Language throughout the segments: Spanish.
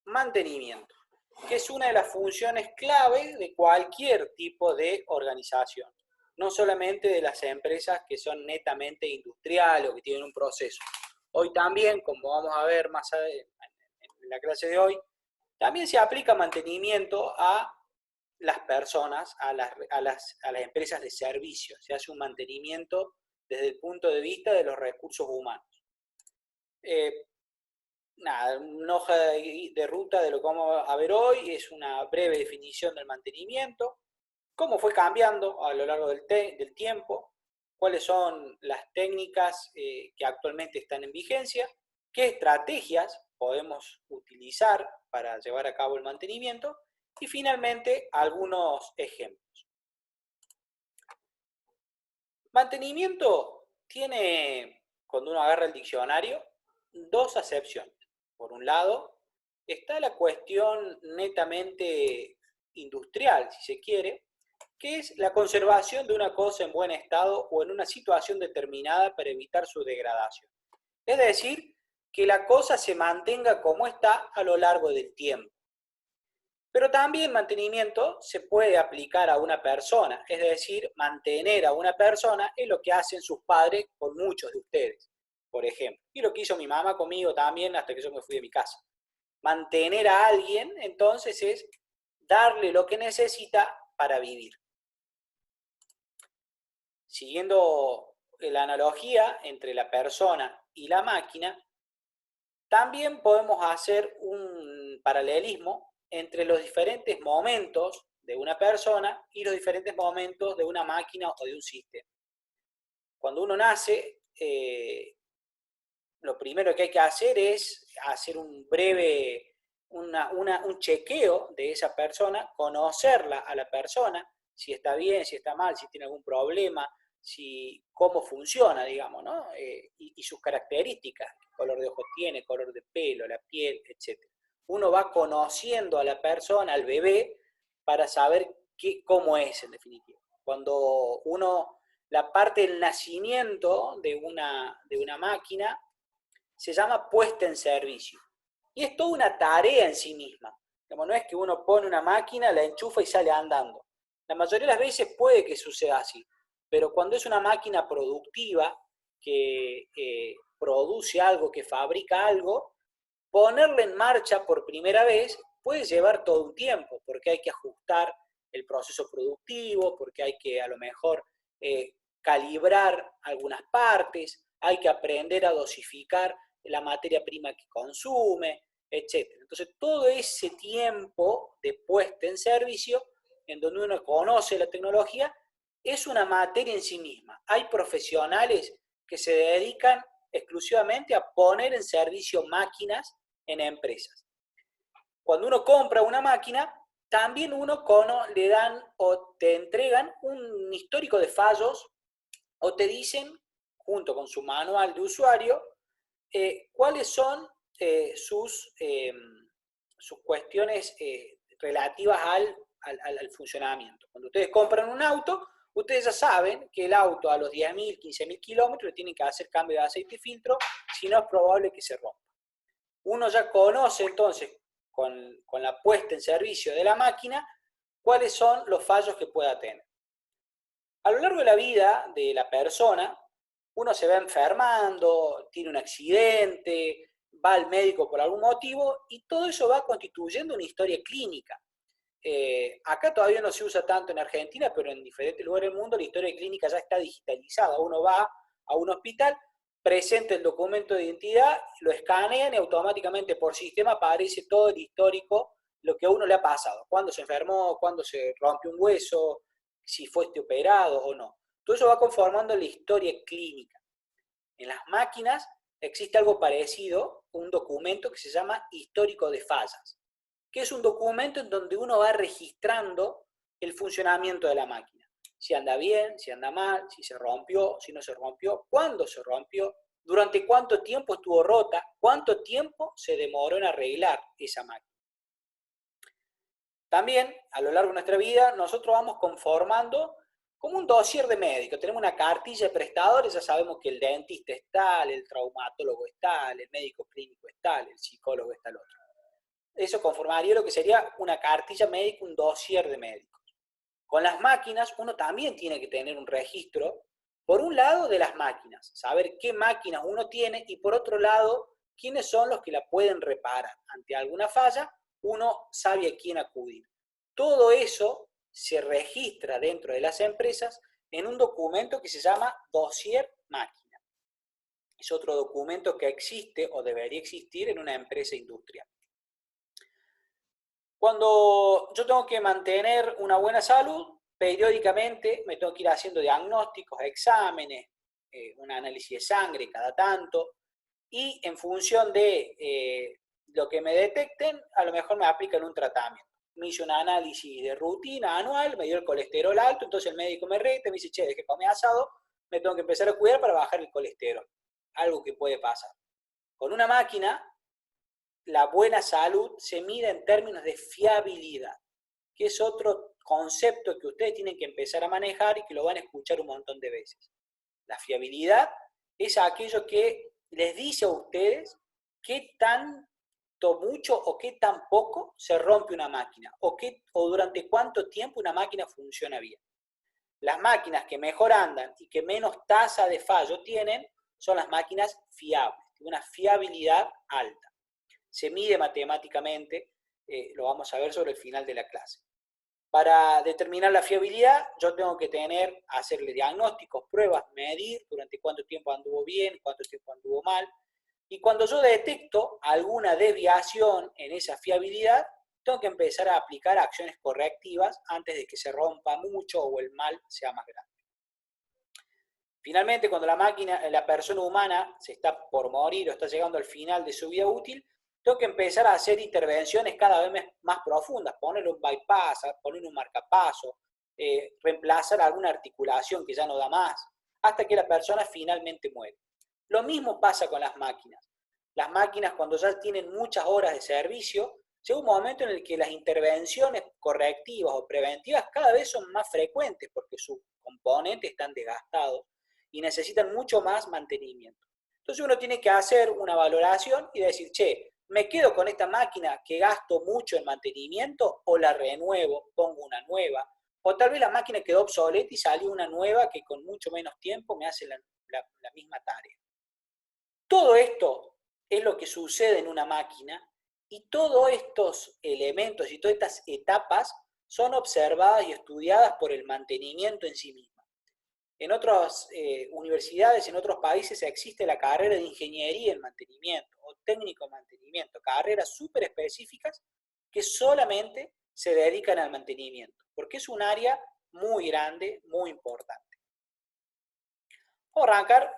mantenimiento, que es una de las funciones clave de cualquier tipo de organización, no solamente de las empresas que son netamente industriales o que tienen un proceso. Hoy también, como vamos a ver más en la clase de hoy, también se aplica mantenimiento a las personas, a las empresas de servicios. Se hace un mantenimiento desde el punto de vista de los recursos humanos. Nada, una hoja de ruta de lo que vamos a ver hoy es una breve definición del mantenimiento, cómo fue cambiando a lo largo del tiempo, cuáles son las técnicas que actualmente están en vigencia, qué estrategias podemos utilizar para llevar a cabo el mantenimiento y finalmente algunos ejemplos. Mantenimiento tiene, cuando uno agarra el diccionario, dos acepciones. Por un lado, está la cuestión netamente industrial, si se quiere, que es la conservación de una cosa en buen estado o en una situación determinada para evitar su degradación. Es decir, que la cosa se mantenga como está a lo largo del tiempo. Pero también mantenimiento se puede aplicar a una persona, es decir, mantener a una persona es lo que hacen sus padres con muchos de ustedes, por ejemplo. Y lo que hizo mi mamá conmigo también hasta que yo me fui de mi casa. Mantener a alguien, entonces, es darle lo que necesita para vivir. Siguiendo la analogía entre la persona y la máquina, también podemos hacer un paralelismo entre los diferentes momentos de una persona y los diferentes momentos de una máquina o de un sistema. Cuando uno nace, lo primero que hay que hacer es hacer un breve, un chequeo de esa persona, conocerla a la persona, si está bien, si está mal, si tiene algún problema, cómo funciona, digamos, ¿no? Y sus características, color de ojos tiene, color de pelo, la piel, etc. Uno va conociendo a la persona, al bebé, para saber cómo es en definitiva. Cuando la parte del nacimiento de una máquina se llama puesta en servicio. Y es toda una tarea en sí misma. Como no es que uno pone una máquina, la enchufa y sale andando. La mayoría de las veces puede que suceda así, pero cuando es una máquina productiva que produce algo, que fabrica algo, ponerla en marcha por primera vez puede llevar todo un tiempo, porque hay que ajustar el proceso productivo, porque hay que a lo mejor calibrar algunas partes, hay que aprender a dosificar la materia prima que consume, etc. Entonces, todo ese tiempo de puesta en servicio, en donde uno conoce la tecnología, es una materia en sí misma. Hay profesionales que se dedican exclusivamente a poner en servicio máquinas en empresas. Cuando uno compra una máquina, también le dan o te entregan un histórico de fallos o te dicen, junto con su manual de usuario, cuáles son sus cuestiones relativas al funcionamiento. Cuando ustedes compran un auto, ustedes ya saben que el auto a los 10.000, 15.000 kilómetros tienen que hacer cambio de aceite y filtro, si no es probable que se rompa. Uno ya conoce entonces, con la puesta en servicio de la máquina, cuáles son los fallos que pueda tener. A lo largo de la vida de la persona, uno se va enfermando, tiene un accidente, va al médico por algún motivo, y todo eso va constituyendo una historia clínica. Acá todavía no se usa tanto en Argentina, pero en diferentes lugares del mundo la historia clínica ya está digitalizada. Uno va a un hospital, presenta el documento de identidad, lo escanean y automáticamente por sistema aparece todo el histórico, lo que a uno le ha pasado, cuándo se enfermó, cuándo se rompió un hueso, si fuiste operado o no. Todo eso va conformando la historia clínica. En las máquinas existe algo parecido, un documento que se llama histórico de fallas, que es un documento en donde uno va registrando el funcionamiento de la máquina. Si anda bien, si anda mal, si se rompió, si no se rompió, cuándo se rompió, durante cuánto tiempo estuvo rota, cuánto tiempo se demoró en arreglar esa máquina. También, a lo largo de nuestra vida, nosotros vamos conformando como un dossier de médico. Tenemos una cartilla de prestadores, ya sabemos que el dentista es tal, el traumatólogo es tal, el médico clínico es tal, el psicólogo es tal otro. eso conformaría lo que sería una cartilla médica, un dossier de médicos. Con las máquinas uno también tiene que tener un registro, por un lado de las máquinas, saber qué máquinas uno tiene, y por otro lado, quiénes son los que la pueden reparar. Ante alguna falla, uno sabe a quién acudir. Todo eso se registra dentro de las empresas en un documento que se llama dossier máquina. Es otro documento que existe o debería existir en una empresa industrial. Cuando yo tengo que mantener una buena salud, periódicamente me tengo que ir haciendo diagnósticos, exámenes, un análisis de sangre cada tanto, y en función de lo que me detecten, a lo mejor me aplican un tratamiento. Me hizo un análisis de rutina anual, me dio el colesterol alto, entonces el médico me reta, me dice, che, desde que comí asado, me tengo que empezar a cuidar para bajar el colesterol. Algo que puede pasar. Con una máquina, la buena salud se mide en términos de fiabilidad, que es otro concepto que ustedes tienen que empezar a manejar y que lo van a escuchar un montón de veces. La fiabilidad es aquello que les dice a ustedes qué tanto mucho o qué tan poco se rompe una máquina, o durante cuánto tiempo una máquina funciona bien. Las máquinas que mejor andan y que menos tasa de fallo tienen son las máquinas fiables, de una fiabilidad alta. Se mide matemáticamente, lo vamos a ver sobre el final de la clase. Para determinar la fiabilidad, yo tengo que hacerle diagnósticos, pruebas, medir durante cuánto tiempo anduvo bien, cuánto tiempo anduvo mal. Y cuando yo detecto alguna desviación en esa fiabilidad, tengo que empezar a aplicar acciones correctivas antes de que se rompa mucho o el mal sea más grande. Finalmente, cuando la persona humana se está por morir o está llegando al final de su vida útil, tengo que empezar a hacer intervenciones cada vez más profundas, ponerle un bypass, ponerle un marcapaso, reemplazar alguna articulación que ya no da más, hasta que la persona finalmente muere. Lo mismo pasa con las máquinas. Las máquinas, cuando ya tienen muchas horas de servicio, llega un momento en el que las intervenciones correctivas o preventivas cada vez son más frecuentes porque sus componentes están desgastados y necesitan mucho más mantenimiento. Entonces uno tiene que hacer una valoración y decir, che, ¿me quedo con esta máquina que gasto mucho en mantenimiento o la renuevo, pongo una nueva? O tal vez la máquina quedó obsoleta y salió una nueva que con mucho menos tiempo me hace la misma tarea. Todo esto es lo que sucede en una máquina, y todos estos elementos y todas estas etapas son observadas y estudiadas por el mantenimiento en sí mismo. En otras universidades, en otros países, existe la carrera de ingeniería en mantenimiento o técnico en mantenimiento, carreras súper específicas que solamente se dedican al mantenimiento, porque es un área muy grande, muy importante. Vamos a arrancar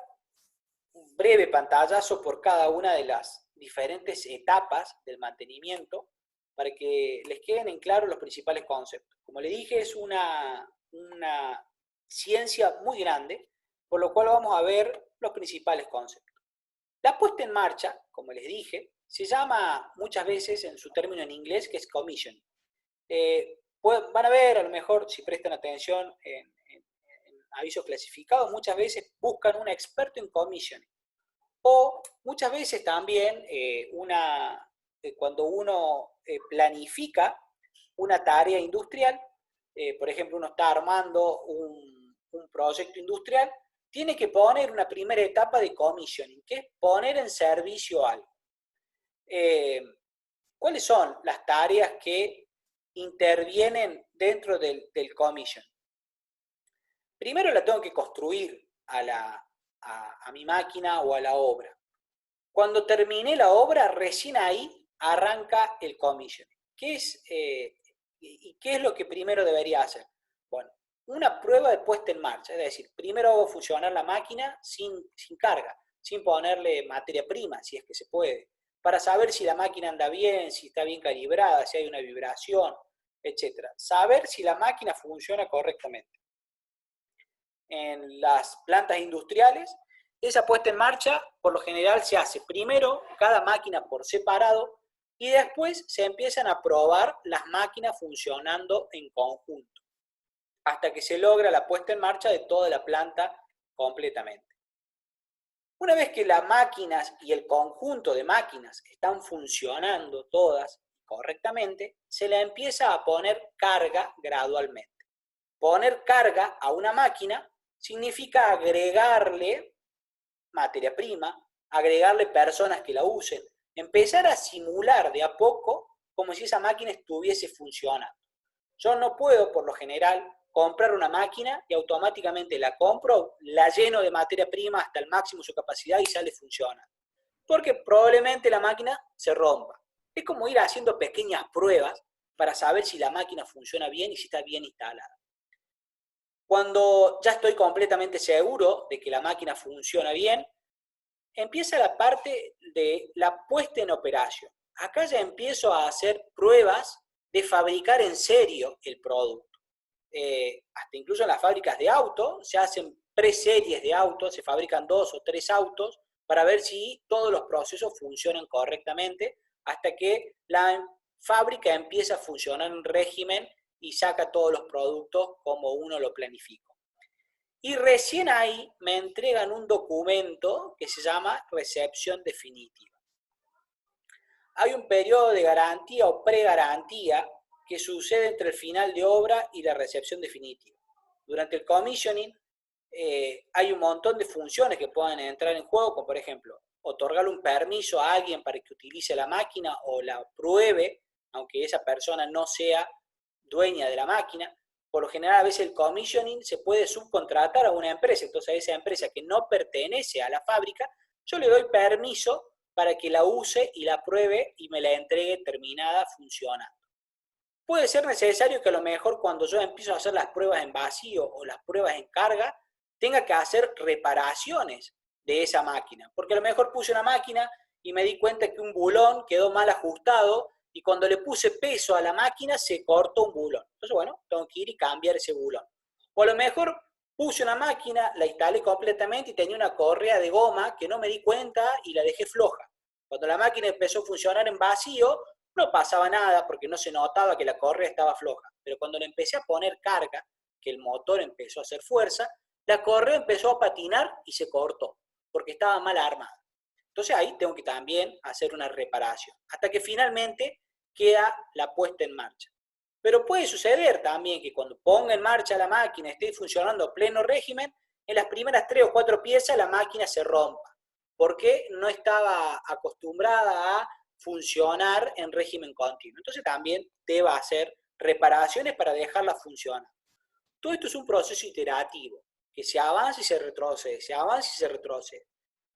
un breve pantallazo por cada una de las diferentes etapas del mantenimiento para que les queden en claro los principales conceptos. Como les dije, es una ciencia muy grande, por lo cual vamos a ver los principales conceptos. La puesta en marcha, como les dije, se llama muchas veces en su término en inglés, que es commission. Van a ver, a lo mejor, si prestan atención en avisos clasificados, muchas veces buscan un experto en commissioning. O muchas veces también cuando uno planifica una tarea industrial, por ejemplo, uno está armando un proyecto industrial, tiene que poner una primera etapa de commissioning, que es poner en servicio algo. ¿Cuáles son las tareas que intervienen dentro del commission? Primero la tengo que construir a mi máquina o a la obra. Cuando terminé la obra, recién ahí arranca el commissioning. ¿Qué es lo que primero debería hacer? Bueno, una prueba de puesta en marcha, es decir, primero hago funcionar la máquina sin carga, sin ponerle materia prima, si es que se puede, para saber si la máquina anda bien, si está bien calibrada, si hay una vibración, etc. Saber si la máquina funciona correctamente. En las plantas industriales, esa puesta en marcha por lo general se hace primero cada máquina por separado y después se empiezan a probar las máquinas funcionando en conjunto hasta que se logra la puesta en marcha de toda la planta completamente. Una vez que las máquinas y el conjunto de máquinas están funcionando todas correctamente, se le empieza a poner carga gradualmente. Poner carga a una máquina significa agregarle materia prima, agregarle personas que la usen, empezar a simular de a poco como si esa máquina estuviese funcionando. Yo no puedo, por lo general, comprar una máquina y automáticamente la compro, la lleno de materia prima hasta el máximo de su capacidad y sale funcionando. Porque probablemente la máquina se rompa. Es como ir haciendo pequeñas pruebas para saber si la máquina funciona bien y si está bien instalada. Cuando ya estoy completamente seguro de que la máquina funciona bien, empieza la parte de la puesta en operación. Acá ya empiezo a hacer pruebas de fabricar en serio el producto. Hasta incluso en las fábricas de autos se hacen preseries de autos, se fabrican 2 o 3 autos para ver si todos los procesos funcionan correctamente hasta que la fábrica empieza a funcionar en régimen y saca todos los productos como uno lo planificó. Y recién ahí me entregan un documento que se llama recepción definitiva. Hay un periodo de garantía o pregarantía que sucede entre el final de obra y la recepción definitiva. Durante el commissioning hay un montón de funciones que pueden entrar en juego, como por ejemplo, otorgarle un permiso a alguien para que utilice la máquina o la pruebe, aunque esa persona no sea dueña de la máquina. Por lo general, a veces el commissioning se puede subcontratar a una empresa, entonces a esa empresa que no pertenece a la fábrica, yo le doy permiso para que la use y la pruebe y me la entregue terminada, funcionando. Puede ser necesario que a lo mejor cuando yo empiezo a hacer las pruebas en vacío o las pruebas en carga, tenga que hacer reparaciones de esa máquina, porque a lo mejor puse una máquina y me di cuenta que un bulón quedó mal ajustado y cuando le puse peso a la máquina se cortó un bulón. Entonces, bueno, tengo que ir y cambiar ese bulón. O a lo mejor puse una máquina, la instalé completamente y tenía una correa de goma que no me di cuenta y la dejé floja. Cuando la máquina empezó a funcionar en vacío, no pasaba nada porque no se notaba que la correa estaba floja. Pero cuando le empecé a poner carga, que el motor empezó a hacer fuerza, la correa empezó a patinar y se cortó porque estaba mal armada. Entonces ahí tengo que también hacer una reparación, hasta que finalmente queda la puesta en marcha. Pero puede suceder también que cuando ponga en marcha la máquina, esté funcionando a pleno régimen, en las primeras 3 o 4 piezas la máquina se rompa, porque no estaba acostumbrada a funcionar en régimen continuo. Entonces también debe hacer reparaciones para dejarla funcionar. Todo esto es un proceso iterativo, que se avanza y se retrocede, se avanza y se retrocede,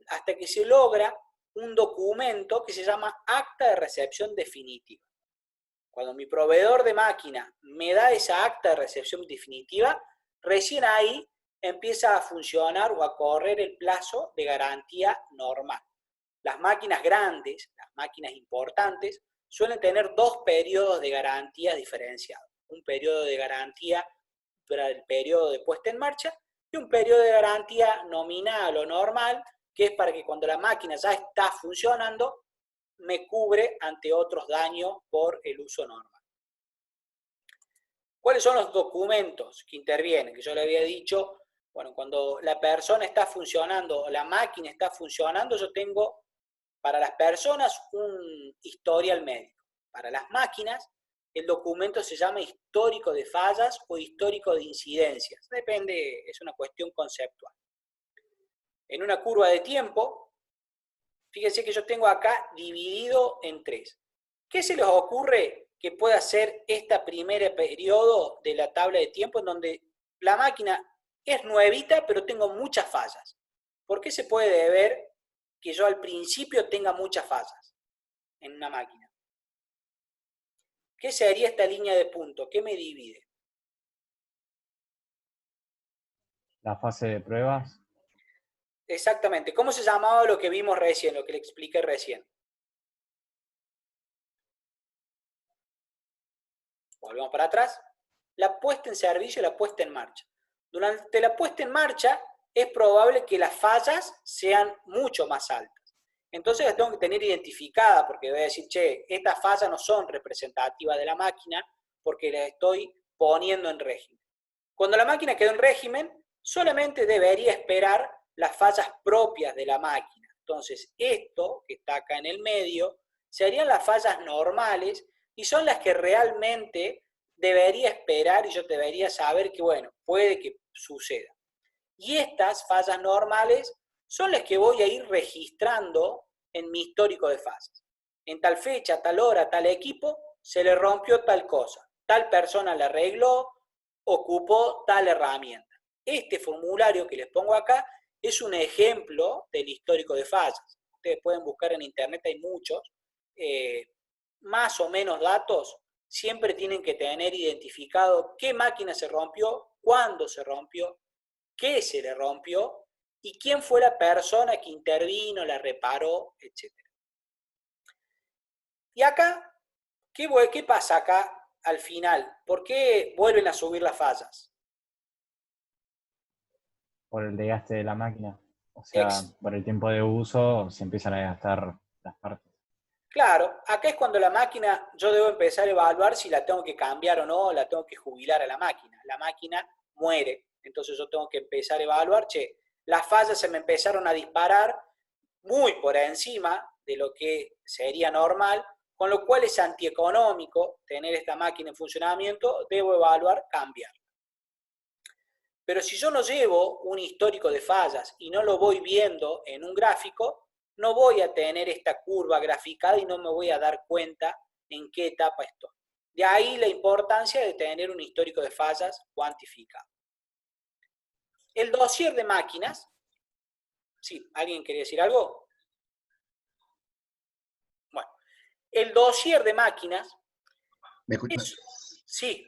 hasta que se logra un documento que se llama acta de recepción definitiva. Cuando mi proveedor de máquina me da esa acta de recepción definitiva, recién ahí empieza a funcionar o a correr el plazo de garantía normal. Las máquinas grandes, las máquinas importantes, suelen tener 2 periodos de garantía diferenciados. Un periodo de garantía para el periodo de puesta en marcha y un periodo de garantía nominal o normal, que es para que cuando la máquina ya está funcionando, me cubre ante otros daños por el uso normal. ¿Cuáles son los documentos que intervienen? Que yo le había dicho, bueno, cuando la persona está funcionando o la máquina está funcionando, yo tengo para las personas un historial médico. Para las máquinas, el documento se llama histórico de fallas o histórico de incidencias. Depende, es una cuestión conceptual. En una curva de tiempo, fíjense que yo tengo acá dividido en 3. ¿Qué se les ocurre que pueda ser este primer periodo de la tabla de tiempo en donde la máquina es nuevita, pero tengo muchas fallas? ¿Por qué se puede deber que yo al principio tenga muchas fallas en una máquina? ¿Qué sería esta línea de punto? ¿Qué me divide? La fase de pruebas. Exactamente. ¿Cómo se llamaba lo que vimos recién, lo que le expliqué recién? Volvemos para atrás. La puesta en servicio y la puesta en marcha. Durante la puesta en marcha es probable que las fallas sean mucho más altas. Entonces las tengo que tener identificadas porque voy a decir, che, estas fallas no son representativas de la máquina porque las estoy poniendo en régimen. Cuando la máquina quedó en régimen, solamente debería esperar las fallas propias de la máquina. Entonces, esto que está acá en el medio serían las fallas normales y son las que realmente debería esperar y yo debería saber que, bueno, puede que suceda. Y estas fallas normales son las que voy a ir registrando en mi histórico de fallas. En tal fecha, tal hora, tal equipo, se le rompió tal cosa. Tal persona la arregló, ocupó tal herramienta. Este formulario que les pongo acá es un ejemplo del histórico de fallas. Ustedes pueden buscar en internet, hay muchos. Más o menos datos, siempre tienen que tener identificado qué máquina se rompió, cuándo se rompió, qué se le rompió y quién fue la persona que intervino, la reparó, etc. Y acá, ¿qué pasa acá al final? ¿Por qué vuelven a subir las fallas? Por el desgaste de la máquina. O sea, Ex por el tiempo de uso se empiezan a desgastar las partes. Claro, acá es cuando la máquina, yo debo empezar a evaluar si la tengo que cambiar o no, la tengo que jubilar a la máquina. La máquina muere, entonces yo tengo que empezar a evaluar, che, las fallas se me empezaron a disparar muy por encima de lo que sería normal, con lo cual es antieconómico tener esta máquina en funcionamiento, debo evaluar, cambiar. Pero si yo no llevo un histórico de fallas y no lo voy viendo en un gráfico, no voy a tener esta curva graficada y no me voy a dar cuenta en qué etapa estoy. De ahí la importancia de tener un histórico de fallas cuantificado. El dossier de máquinas, sí, ¿alguien quería decir algo? Bueno, el dossier de máquinas ¿Me escuchás? Sí.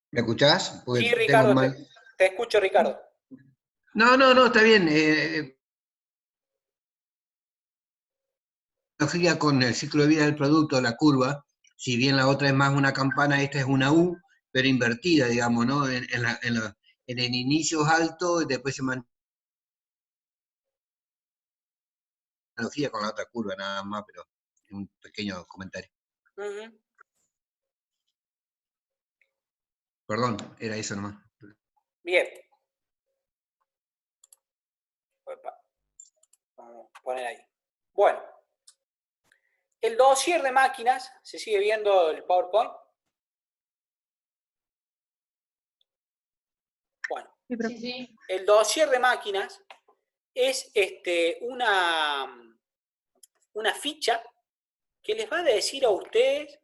¿Me escuchás? Porque Sí, tengo Ricardo, mal. te escucho, Ricardo. No, está bien. Analogía con el ciclo de vida del producto, la curva, si bien la otra es más una campana, esta es una U, pero invertida, digamos, ¿no? En el inicio es alto y después se mantiene analogía con la otra curva, nada más, pero un pequeño comentario. Perdón, era eso nomás. Bien. Vamos a poner ahí. Bueno. El dossier de máquinas, ¿se sigue viendo el PowerPoint? Bueno, sí. El dossier de máquinas es una ficha que les va a decir a ustedes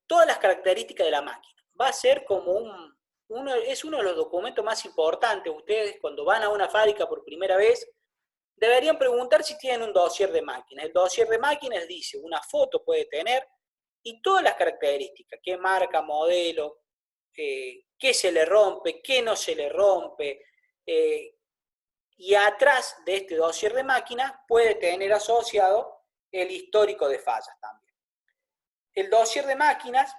todas las características de la máquina. Va a ser como es uno de los documentos más importantes. Ustedes cuando van a una fábrica por primera vez, deberían preguntar si tienen un dossier de máquinas. El dossier de máquinas dice, una foto puede tener, y todas las características, qué marca, modelo, qué se le rompe, qué no se le rompe, y atrás de este dossier de máquinas puede tener asociado el histórico de fallas también. El dossier de máquinas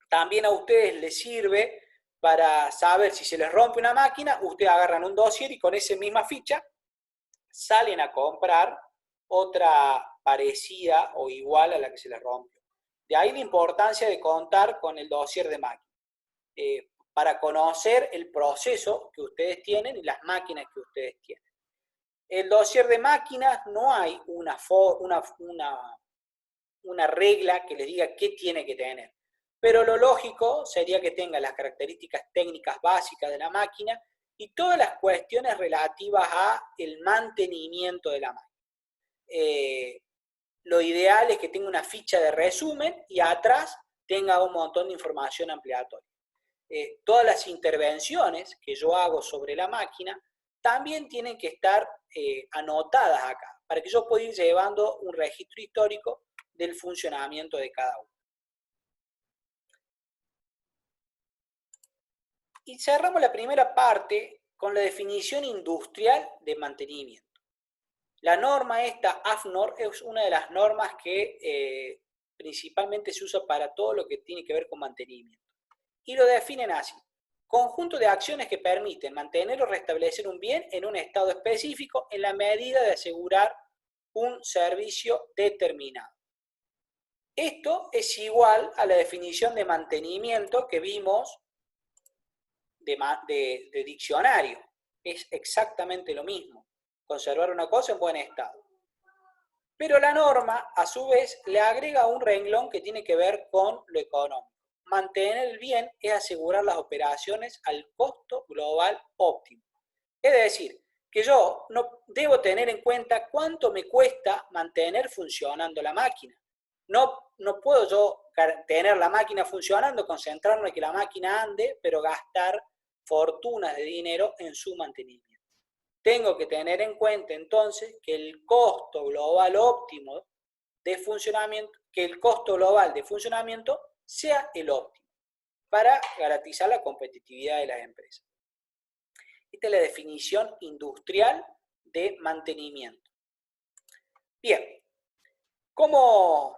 también a ustedes les sirve para saber si se les rompe una máquina, ustedes agarran un dossier y con esa misma ficha salen a comprar otra parecida o igual a la que se les rompió. De ahí la importancia de contar con el dossier de máquinas, para conocer el proceso que ustedes tienen y las máquinas que ustedes tienen. El dossier de máquinas no hay una regla que les diga qué tiene que tener, pero lo lógico sería que tenga las características técnicas básicas de la máquina y todas las cuestiones relativas a el mantenimiento de la máquina. Lo ideal es que tenga una ficha de resumen y atrás tenga un montón de información ampliatoria. Todas las intervenciones que yo hago sobre la máquina también tienen que estar anotadas acá, para que yo pueda ir llevando un registro histórico del funcionamiento de cada uno. Y cerramos la primera parte con la definición industrial de mantenimiento. La norma esta, AFNOR, es una de las normas que principalmente se usa para todo lo que tiene que ver con mantenimiento. Y lo definen así: conjunto de acciones que permiten mantener o restablecer un bien en un estado específico en la medida de asegurar un servicio determinado. Esto es igual a la definición de mantenimiento que vimos de diccionario. Es exactamente lo mismo. Conservar una cosa en buen estado. Pero la norma, a su vez, le agrega un renglón que tiene que ver con lo económico. Mantener el bien es asegurar las operaciones al costo global óptimo. Es decir, que yo no debo tener en cuenta cuánto me cuesta mantener funcionando la máquina. No puedo yo tener la máquina funcionando, concentrarme en que la máquina ande, pero gastar fortunas de dinero en su mantenimiento. Tengo que tener en cuenta entonces que el costo global óptimo de funcionamiento, que el costo global de funcionamiento sea el óptimo para garantizar la competitividad de las empresas. Esta es la definición industrial de mantenimiento. Bien, ¿cómo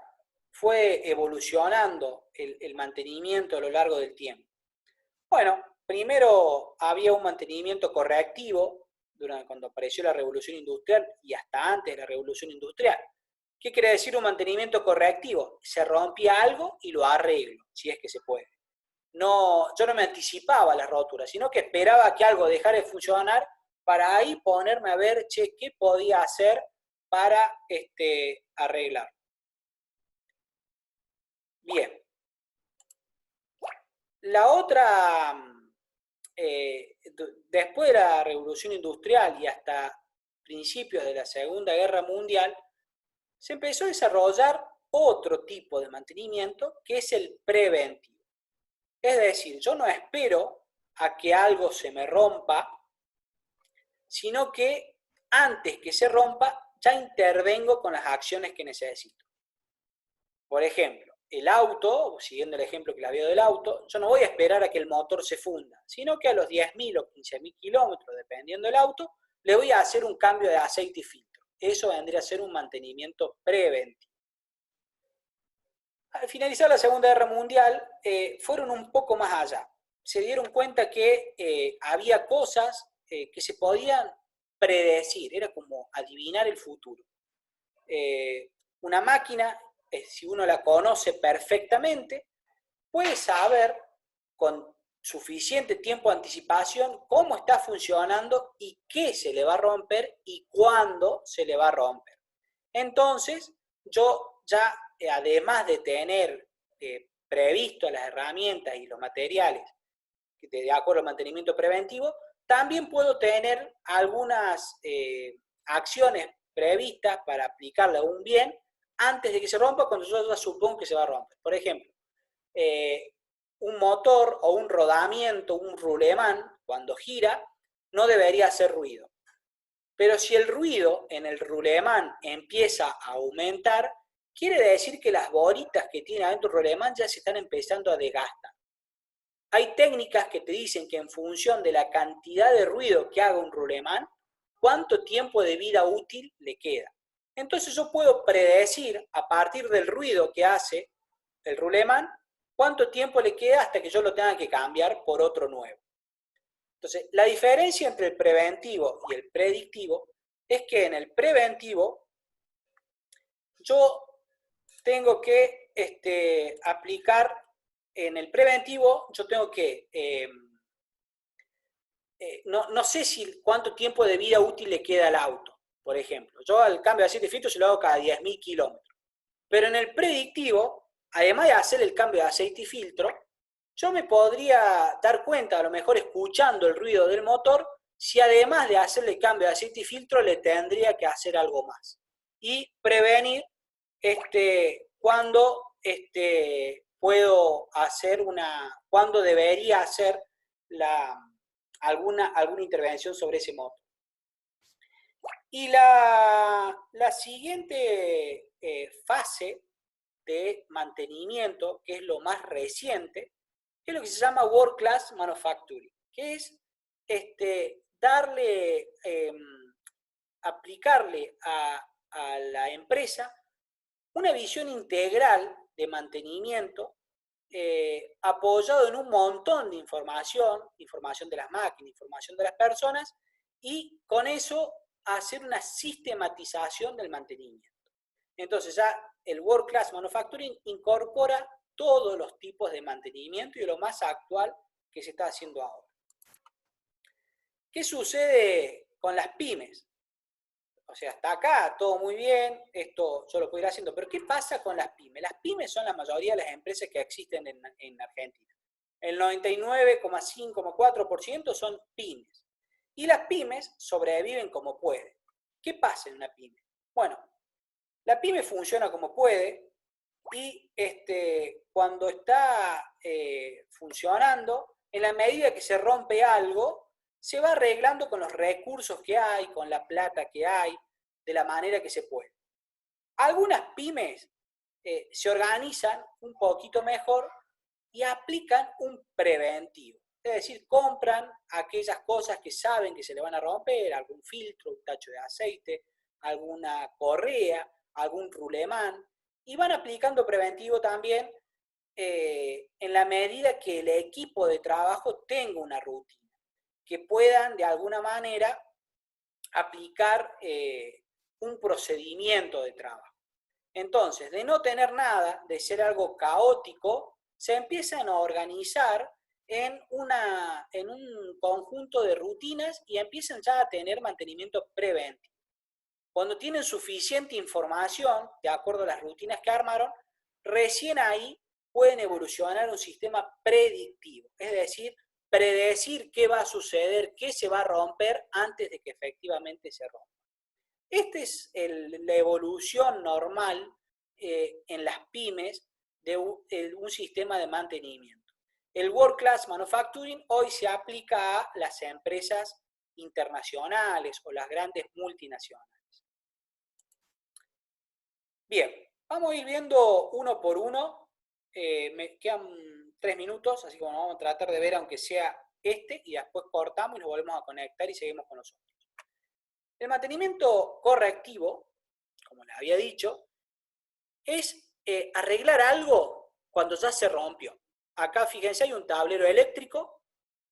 fue evolucionando el mantenimiento a lo largo del tiempo? Bueno, primero había un mantenimiento correctivo cuando apareció la revolución industrial y hasta antes de la revolución industrial. ¿Qué quiere decir un mantenimiento correctivo? Se rompía algo y lo arreglo, si es que se puede. Yo no me anticipaba a las roturas, sino que esperaba que algo dejara de funcionar para ahí ponerme a ver, che, qué podía hacer para arreglar. Bien. La otra, después de la revolución industrial y hasta principios de la Segunda Guerra Mundial, se empezó a desarrollar otro tipo de mantenimiento que es el preventivo. Es decir, yo no espero a que algo se me rompa, sino que antes que se rompa ya intervengo con las acciones que necesito. Por ejemplo, el auto, siguiendo el ejemplo que le había del auto, yo no voy a esperar a que el motor se funda, sino que a los 10.000 o 15.000 kilómetros, dependiendo del auto, le voy a hacer un cambio de aceite y filtro. Eso vendría a ser un mantenimiento preventivo. Al finalizar la Segunda Guerra Mundial, fueron un poco más allá. Se dieron cuenta que había cosas que se podían predecir, era como adivinar el futuro. Una máquina, si uno la conoce perfectamente, puede saber con suficiente tiempo de anticipación cómo está funcionando y qué se le va a romper y cuándo se le va a romper. Entonces, yo ya, además de tener previsto las herramientas y los materiales de acuerdo al mantenimiento preventivo, también puedo tener algunas acciones previstas para aplicarle a un bien antes de que se rompa, cuando yo ya supongo que se va a romper. Por ejemplo, un motor o un rodamiento, un rulemán, cuando gira, no debería hacer ruido. Pero si el ruido en el rulemán empieza a aumentar, quiere decir que las bolitas que tiene adentro el rulemán ya se están empezando a desgastar. Hay técnicas que te dicen que en función de la cantidad de ruido que haga un rulemán, cuánto tiempo de vida útil le queda. Entonces yo puedo predecir a partir del ruido que hace el rulemán, cuánto tiempo le queda hasta que yo lo tenga que cambiar por otro nuevo. Entonces, la diferencia entre el preventivo y el predictivo es que en el preventivo yo tengo que aplicar, en el preventivo yo tengo que, no sé cuánto tiempo de vida útil le queda al auto, por ejemplo. Yo al cambio de aceite y filtro se lo hago cada 10.000 kilómetros. Pero en el predictivo, además de hacer el cambio de aceite y filtro, yo me podría dar cuenta, a lo mejor escuchando el ruido del motor, si además de hacerle el cambio de aceite y filtro le tendría que hacer algo más. Y prevenir cuándo puedo hacer cuándo debería hacer alguna intervención sobre ese motor. Y la siguiente fase de mantenimiento, que es lo más reciente, es lo que se llama World Class Manufacturing, que es aplicarle a la empresa una visión integral de mantenimiento apoyado en un montón de información de las máquinas, información de las personas, y con eso hacer una sistematización del mantenimiento. Entonces ya el World Class Manufacturing incorpora todos los tipos de mantenimiento y lo más actual que se está haciendo ahora. ¿Qué sucede con las pymes? O sea, hasta acá todo muy bien, esto yo lo puedo ir haciendo, pero ¿qué pasa con las pymes? Las pymes son la mayoría de las empresas que existen en Argentina. El 99,5,4% son pymes. Y las pymes sobreviven como pueden. ¿Qué pasa en una pyme? Bueno, la pyme funciona como puede y cuando está funcionando, en la medida que se rompe algo, se va arreglando con los recursos que hay, con la plata que hay, de la manera que se puede. Algunas pymes se organizan un poquito mejor y aplican un preventivo. Es decir, compran aquellas cosas que saben que se le van a romper, algún filtro, un tacho de aceite, alguna correa, algún rulemán, y van aplicando preventivo también en la medida que el equipo de trabajo tenga una rutina, que puedan de alguna manera aplicar un procedimiento de trabajo. Entonces, de no tener nada, de ser algo caótico, se empiezan a organizar en un conjunto de rutinas y empiezan ya a tener mantenimiento preventivo. Cuando tienen suficiente información, de acuerdo a las rutinas que armaron, recién ahí pueden evolucionar un sistema predictivo, es decir, predecir qué va a suceder, qué se va a romper antes de que efectivamente se rompa. Esta es la evolución normal en las pymes de un sistema de mantenimiento. El World Class Manufacturing hoy se aplica a las empresas internacionales o las grandes multinacionales. Bien, vamos a ir viendo uno por uno. Me quedan 3 minutos, así que bueno, vamos a tratar de ver aunque sea y después cortamos y nos volvemos a conectar y seguimos con nosotros. El mantenimiento correctivo, como les había dicho, es arreglar algo cuando ya se rompió. Acá fíjense, hay un tablero eléctrico,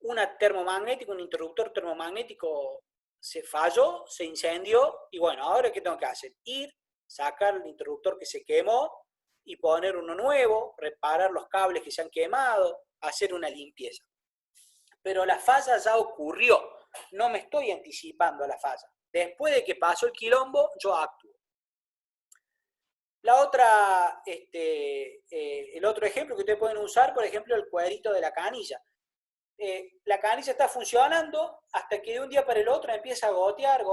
una termomagnética, un interruptor termomagnético se falló, se incendió, y bueno, ahora ¿qué tengo que hacer? Ir, sacar el interruptor que se quemó y poner uno nuevo, reparar los cables que se han quemado, hacer una limpieza. Pero la falla ya ocurrió, no me estoy anticipando a la falla. Después de que pasó el quilombo, yo actúo. La otra, el otro ejemplo que ustedes pueden usar, por ejemplo, el cuadrito de la canilla. La canilla está funcionando hasta que de un día para el otro empieza a gotear,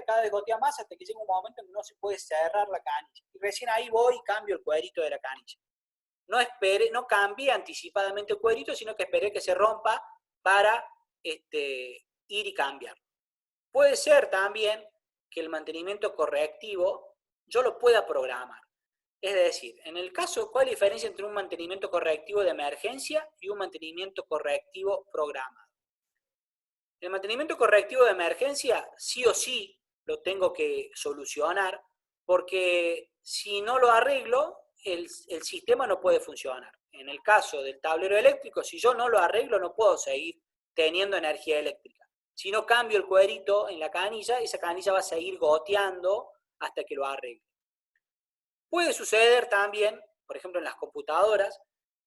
cada vez gotea más hasta que llega un momento en que no se puede cerrar la canilla. Y recién ahí voy y cambio el cuadrito de la canilla. No cambie anticipadamente el cuadrito, sino que esperé que se rompa para ir y cambiar. Puede ser también que el mantenimiento correctivo yo lo pueda programar. Es decir, en el caso, ¿cuál es la diferencia entre un mantenimiento correctivo de emergencia y un mantenimiento correctivo programado? El mantenimiento correctivo de emergencia sí o sí lo tengo que solucionar porque si no lo arreglo, el sistema no puede funcionar. En el caso del tablero eléctrico, si yo no lo arreglo, no puedo seguir teniendo energía eléctrica. Si no cambio el cuadrito en la canilla, esa canilla va a seguir goteando hasta que lo arregle. Puede suceder también, por ejemplo en las computadoras,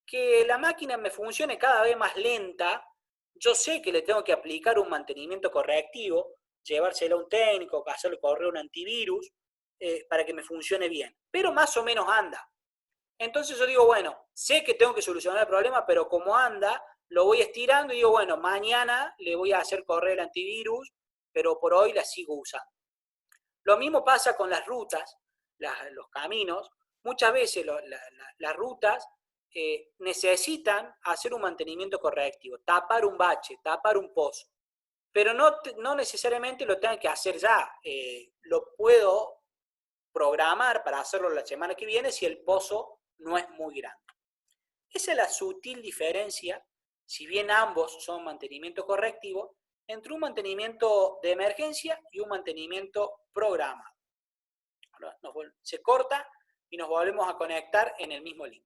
que la máquina me funcione cada vez más lenta. Yo sé que le tengo que aplicar un mantenimiento correctivo, llevárselo a un técnico, hacerle correr un antivirus, para que me funcione bien. Pero más o menos anda. Entonces yo digo, bueno, sé que tengo que solucionar el problema, pero como anda, lo voy estirando y digo, bueno, mañana le voy a hacer correr el antivirus, pero por hoy la sigo usando. Lo mismo pasa con las rutas, los caminos. Muchas veces las rutas necesitan hacer un mantenimiento correctivo, tapar un bache, tapar un pozo. Pero no necesariamente lo tengan que hacer ya. Lo puedo programar para hacerlo la semana que viene si el pozo no es muy grande. Esa es la sutil diferencia, si bien ambos son mantenimiento correctivo, entre un mantenimiento de emergencia y un mantenimiento programado. Se corta y nos volvemos a conectar en el mismo link.